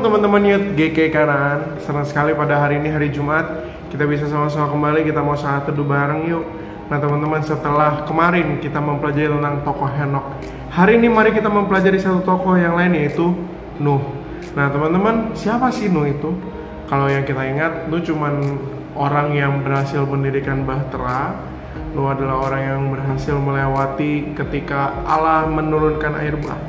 Shalom teman-teman Youth GK Kanaan. Senang sekali pada hari ini, hari Jumat, kita bisa sama-sama kembali, kita mau saat teduh bareng yuk. Nah teman-teman, setelah kemarin kita mempelajari tentang tokoh Henokh, hari ini mari kita mempelajari satu tokoh yang lain, yaitu Nuh. Nah teman-teman, siapa sih Nuh itu? Kalau yang kita ingat, Nuh cuman orang yang berhasil mendirikan bahtera. Nuh adalah orang yang berhasil melewati ketika Allah menurunkan air bah.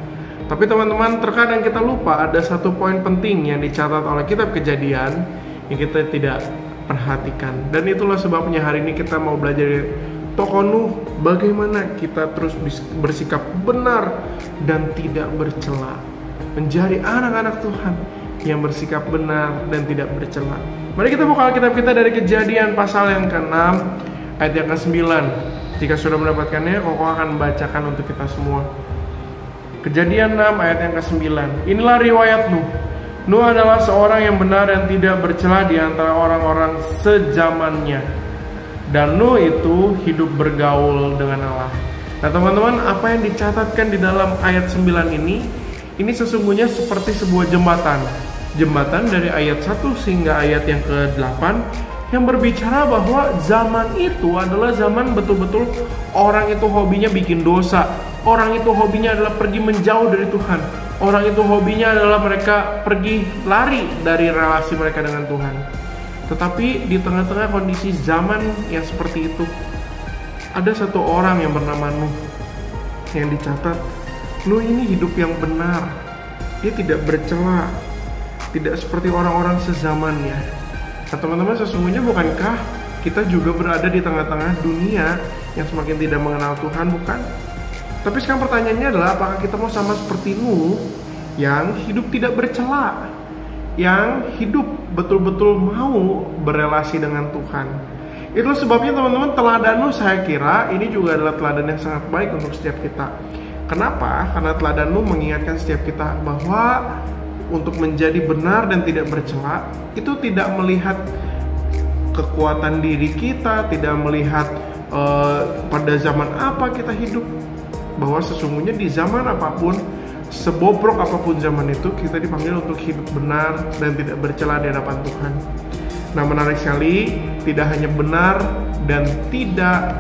Tapi teman-teman, terkadang kita lupa ada satu poin penting yang dicatat oleh kitab Kejadian yang kita tidak perhatikan. Dan itulah sebabnya hari ini kita mau belajar tokoh Nuh, bagaimana kita terus bersikap benar dan tidak bercela, menjadi anak-anak Tuhan yang bersikap benar dan tidak bercela. Mari kita buka Alkitab kita dari Kejadian pasal yang ke-6 ayat yang ke-9. Jika sudah mendapatkannya, Koko akan membacakan untuk kita semua. Kejadian 6 ayat yang ke-9. Inilah riwayat Nuh. Nuh adalah seorang yang benar dan tidak bercela di antara orang-orang sezamannya. Dan Nuh itu hidup bergaul dengan Allah. Nah teman-teman, apa yang dicatatkan di dalam ayat 9 ini sesungguhnya seperti sebuah jembatan. Jembatan dari ayat 1 hingga ayat yang ke-8 yang berbicara bahwa zaman itu adalah zaman betul-betul orang itu hobinya bikin dosa. Orang itu hobinya adalah pergi menjauh dari Tuhan. Orang itu hobinya adalah mereka pergi lari dari relasi mereka dengan Tuhan. Tetapi di tengah-tengah kondisi zaman yang seperti itu, ada satu orang yang bernama Nuh yang dicatat. Nuh ini hidup yang benar. Dia tidak bercela, tidak seperti orang-orang sezamannya. Nah teman-teman, sesungguhnya bukankah kita juga berada di tengah-tengah dunia yang semakin tidak mengenal Tuhan, bukan? Tapi sekarang pertanyaannya adalah, apakah kita mau sama seperti Nuh yang hidup tidak bercela, yang hidup betul-betul mau berelasi dengan Tuhan? Itulah sebabnya teman-teman, teladan Nuh saya kira ini juga adalah teladan yang sangat baik untuk setiap kita. Kenapa? Karena teladan Nuh mengingatkan setiap kita bahwa untuk menjadi benar dan tidak bercela itu tidak melihat kekuatan diri kita, tidak melihat pada zaman apa kita hidup. Bahwa sesungguhnya di zaman apapun, sebobrok apapun zaman itu, kita dipanggil untuk hidup benar dan tidak bercela di hadapan Tuhan. Nah menarik sekali, tidak hanya benar dan tidak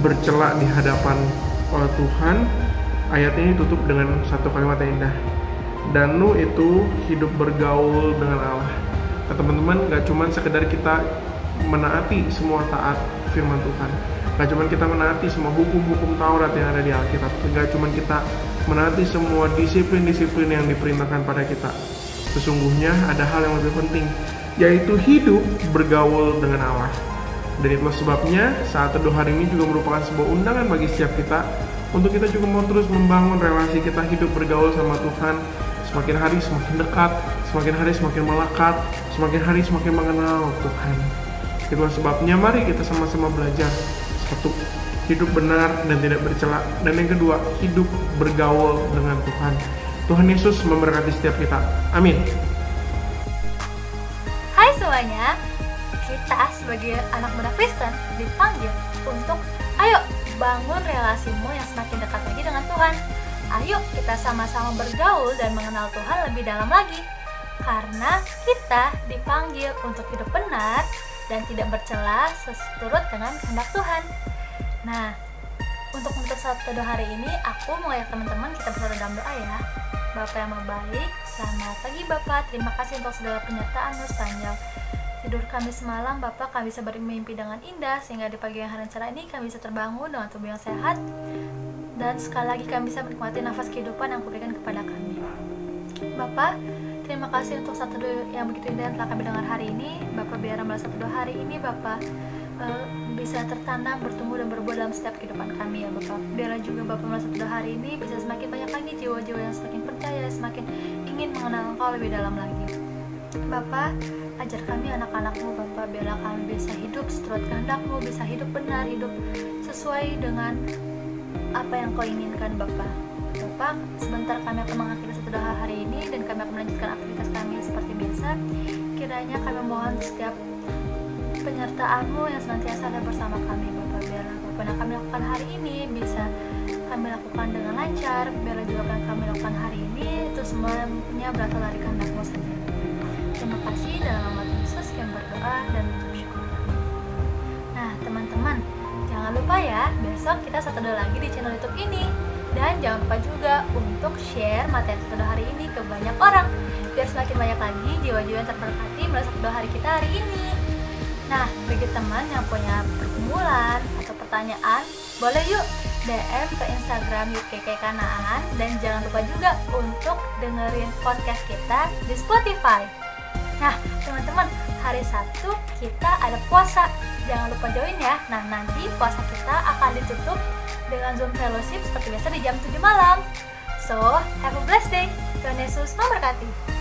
bercela di hadapan oleh Tuhan, ayat ini tutup dengan satu kalimat yang indah. Dan Nuh itu hidup bergaul dengan Allah. Nah teman-teman, gak cuma sekedar kita menaati semua taat firman Tuhan, gak cuma kita menaati semua hukum-hukum Taurat yang ada di Alkitab, gak cuma kita menaati semua disiplin-disiplin yang diperintahkan pada kita. Sesungguhnya ada hal yang lebih penting, yaitu hidup bergaul dengan Allah. Dan itulah sebabnya saat teduh hari ini juga merupakan sebuah undangan bagi setiap kita untuk kita juga mau terus membangun relasi kita hidup bergaul sama Tuhan. Semakin hari semakin dekat, semakin hari semakin melekat, semakin hari semakin mengenal Tuhan. Itulah sebabnya mari kita sama-sama belajar. Satu, hidup benar dan tidak bercela. Dan yang kedua, hidup bergaul dengan Tuhan. Tuhan Yesus memberkati setiap kita. Amin. Hai semuanya, kita sebagai anak muda Kristen dipanggil untuk ayo bangun relasimu yang semakin dekat lagi dengan Tuhan. Ayo kita sama-sama bergaul dan mengenal Tuhan lebih dalam lagi. Karena kita dipanggil untuk hidup benar dan tidak bercela seturut dengan kehendak Tuhan. Nah, untuk saat teduh hari ini, aku mau ngajak teman-teman kita bersatu dalam doa ya. Bapak yang maha baik, selamat pagi Bapak. Terima kasih untuk segala penyertaan-Mu sepanjang tidur kami semalam. Bapak, kami bisa bermimpi dengan indah, sehingga di pagi yang hari cerah ini kami bisa terbangun dengan tubuh yang sehat. Dan sekali lagi kami bisa menikmati nafas kehidupan yang Kau berikan kepada kami. Bapak, terima kasih untuk satu teduh yang begitu indah yang telah kami dengar hari ini. Bapak, biar amal satu teduh hari ini Bapak bisa tertanam, bertumbuh dan berbuah dalam setiap kehidupan kami ya Bapak. Biarlah juga Bapak amal satu teduh hari ini bisa semakin banyak lagi jiwa-jiwa yang semakin percaya, semakin ingin mengenal Engkau lebih dalam lagi. Bapak, ajar kami anak-anak-Mu Bapak, biarlah kami bisa hidup seturut kehendak-Mu, bisa hidup benar, hidup sesuai dengan apa yang Kau inginkan Bapak. Bapak, sebentar kami akan mengakhiri satu doa hari ini dan kami akan melanjutkan aktivitas kami seperti biasa. Kiranya kami mohon setiap penyertaan-Mu yang senantiasa ada bersama kami Bapak. Biarlah Bapak yang kami lakukan hari ini bisa kami lakukan dengan lancar. Biarlah juga apa yang kami lakukan hari ini itu semuanya berasal dari kehendak-Mu saja. Terima kasih, dalam nama Tuhan Yesus kami berdoa dan bersyukur. Nah teman-teman, jangan lupa ya, besok kita satu doa lagi di channel YouTube ini. Dan jangan lupa juga untuk share materi satu doa hari ini ke banyak orang, biar semakin banyak lagi jiwa-jiwa yang terberkati melalui satu doa hari kita hari ini. Nah, bagi teman yang punya pergumulan atau pertanyaan, boleh yuk DM ke Instagram YKK Kanaan. Dan jangan lupa juga untuk dengerin podcast kita di Spotify. Nah, teman-teman, hari Sabtu kita ada puasa. Jangan lupa join ya. Nah, nanti puasa kita akan ditutup dengan Zoom Fellowship seperti biasa di jam 7 malam. So, have a blessed day. Tuhan Yesus memberkati.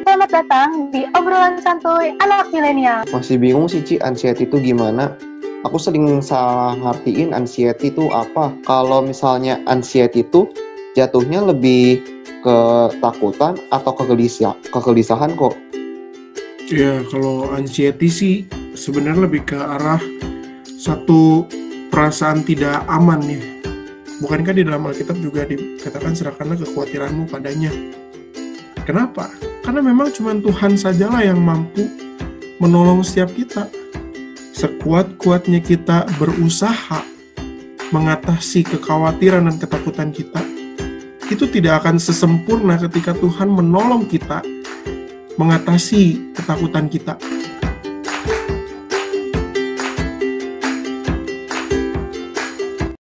Selamat datang di obrolan santuy anak milenial. Masih bingung sih Ci, anxiety itu gimana? Aku sering salah ngertiin anxiety itu apa. Kalau misalnya anxiety itu jatuhnya lebih ke takutan atau kegelisahan kok. Ya, kalau anxiety sih sebenarnya lebih ke arah satu perasaan tidak aman ya. Bukankah di dalam Alkitab juga dikatakan serahkanlah kekhawatiranmu padanya. Kenapa? Karena memang cuma Tuhan sajalah yang mampu menolong setiap kita. Sekuat-kuatnya kita berusaha mengatasi kekhawatiran dan ketakutan kita, itu tidak akan sesempurna ketika Tuhan menolong kita mengatasi ketakutan kita.